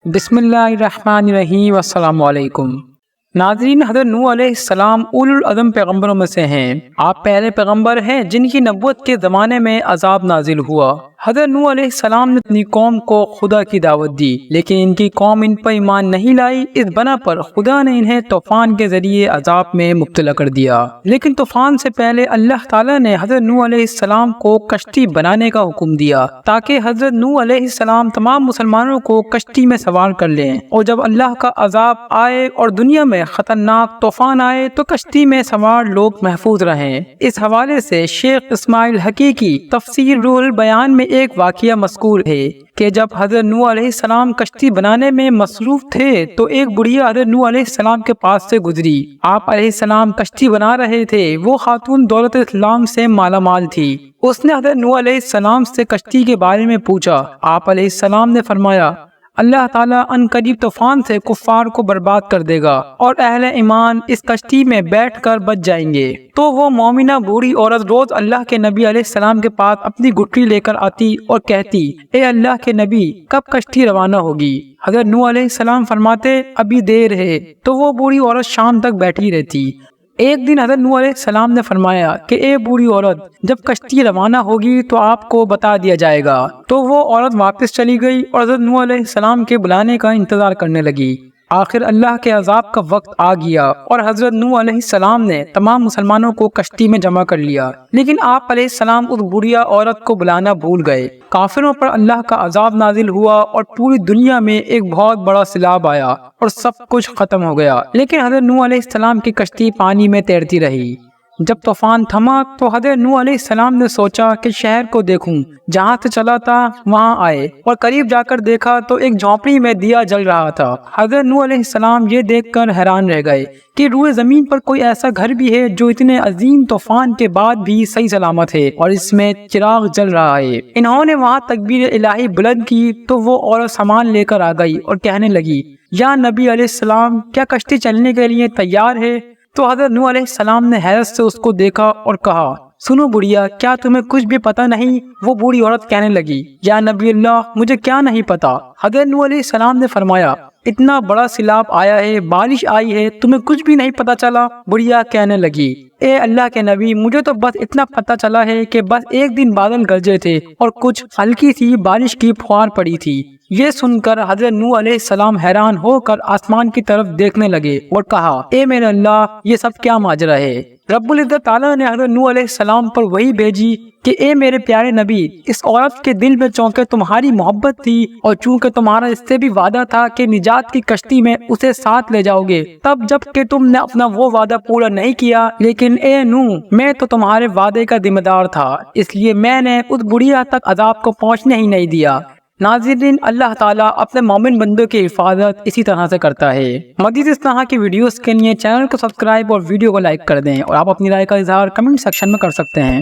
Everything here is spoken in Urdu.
بسم اللہ الرحمن الرحیم، السلام علیکم ناظرین۔ حضرت نوح علیہ السلام اولو العزم پیغمبروں میں سے ہیں۔ آپ پہلے پیغمبر ہیں جن کی نبوت کے زمانے میں عذاب نازل ہوا۔ حضرت نوح علیہ السلام نے اپنی قوم کو خدا کی دعوت دی، لیکن ان کی قوم ان پر ایمان نہیں لائی۔ اس بنا پر خدا نے انہیں طوفان کے ذریعے عذاب میں مبتلا کر دیا۔ لیکن طوفان سے پہلے اللہ تعالیٰ نے حضرت نوح علیہ السلام کو کشتی بنانے کا حکم دیا تاکہ حضرت نوح علیہ السلام تمام مسلمانوں کو کشتی میں سوار کر لیں، اور جب اللہ کا عذاب آئے اور دنیا میں خطرناک طوفان آئے تو کشتی میں سوار لوگ محفوظ رہیں۔ اس حوالے سے شیخ اسماعیل حقیقی کی تفسیر روح البیان میں ایک واقعہ مذکور ہے کہ جب حضرت نوح علیہ السلام کشتی بنانے میں مصروف تھے تو ایک بڑھیا حضرت نوح علیہ السلام کے پاس سے گزری۔ آپ علیہ السلام کشتی بنا رہے تھے۔ وہ خاتون دولت اسلام سے مالا مال تھی۔ اس نے حضرت نوح علیہ السلام سے کشتی کے بارے میں پوچھا۔ آپ علیہ السلام نے فرمایا، اللہ تعالیٰ ان قریب طوفان سے کفار کو برباد کر دے گا اور اہل ایمان اس کشتی میں بیٹھ کر بچ جائیں گے۔ تو وہ مومنہ بوڑھی عورت روز اللہ کے نبی علیہ السلام کے پاس اپنی گٹھی لے کر آتی اور کہتی، اے اللہ کے نبی، کب کشتی روانہ ہوگی؟ حضرت نوح علیہ السلام فرماتے، ابھی دیر ہے۔ تو وہ بوڑھی عورت شام تک بیٹھی رہتی۔ ایک دن حضرت نوح علیہ السلام نے فرمایا کہ اے بوڑھی عورت، جب کشتی روانہ ہوگی تو آپ کو بتا دیا جائے گا۔ تو وہ عورت واپس چلی گئی اور حضرت نوح علیہ السلام کے بلانے کا انتظار کرنے لگی۔ آخر اللہ کے عذاب کا وقت آ گیا اور حضرت نوح علیہ السلام نے تمام مسلمانوں کو کشتی میں جمع کر لیا، لیکن آپ علیہ السلام اس بڑھیا عورت کو بلانا بھول گئے۔ کافروں پر اللہ کا عذاب نازل ہوا اور پوری دنیا میں ایک بہت بڑا سیلاب آیا اور سب کچھ ختم ہو گیا، لیکن حضرت نوح علیہ السلام کی کشتی پانی میں تیرتی رہی۔ جب طوفان تھما تو حضرت نوح علیہ السلام نے سوچا کہ شہر کو دیکھوں، جہاں سے چلا تھا وہاں آئے، اور قریب جا کر دیکھا تو ایک جھونپڑی میں دیا جل رہا تھا۔ حضرت نوح علیہ السلام یہ دیکھ کر حیران رہ گئے کہ روئے زمین پر کوئی ایسا گھر بھی ہے جو اتنے عظیم طوفان کے بعد بھی صحیح سلامت ہے اور اس میں چراغ جل رہا ہے۔ انہوں نے وہاں تکبیر الہی بلند کی تو وہ عورت سامان لے کر آ گئی اور کہنے لگی، یا نبی علیہ السلام، کیا کشتی چلنے کے لیے تیار ہے؟ تو حضرت نوح علیہ السلام نے حیرت سے اس کو دیکھا اور کہا، سنو بڑھیا، کیا تمہیں کچھ بھی پتہ نہیں؟ وہ بوڑھی عورت کہنے لگی، یا نبی اللہ، مجھے کیا نہیں پتا؟ حضرت نوح علیہ السلام نے فرمایا، اتنا بڑا سیلاب آیا ہے، بارش آئی ہے، تمہیں کچھ بھی نہیں پتا چلا؟ بڑھیا کہنے لگی، اے اللہ کے نبی، مجھے تو بس اتنا پتا چلا ہے کہ بس ایک دن بادل گرجے تھے اور کچھ ہلکی سی بارش کی فوار پڑی تھی۔ یہ سن کر حضرت نوح علیہ السلام حیران ہو کر آسمان کی طرف دیکھنے لگے اور کہا، اے میرے اللہ، یہ سب کیا ماجرا ہے؟ رب العزت تعالیٰ نے حضرت نوح علیہ السلام پر وحی بھیجی کہ اے میرے پیارے نبی، اس عورت کے دل میں چونکہ تمہاری محبت تھی اور چونکہ تمہارا اس سے بھی وعدہ تھا کہ نجات کی کشتی میں اسے ساتھ لے جاؤ گے، تب جب کہ تم نے اپنا وہ وعدہ پورا نہیں کیا، لیکن اے نوح، میں تو تمہارے وعدے کا ذمہ دار تھا، اس لیے میں نے اس بڑھیا تک عذاب کو پہنچنے ہی نہیں دیا۔ ناظرین، اللہ تعالیٰ اپنے مومن بندوں کی حفاظت اسی طرح سے کرتا ہے۔ مزید اس طرح کی ویڈیوز کے لیے چینل کو سبسکرائب اور ویڈیو کو لائک کر دیں، اور آپ اپنی رائے کا اظہار کمنٹ سیکشن میں کر سکتے ہیں۔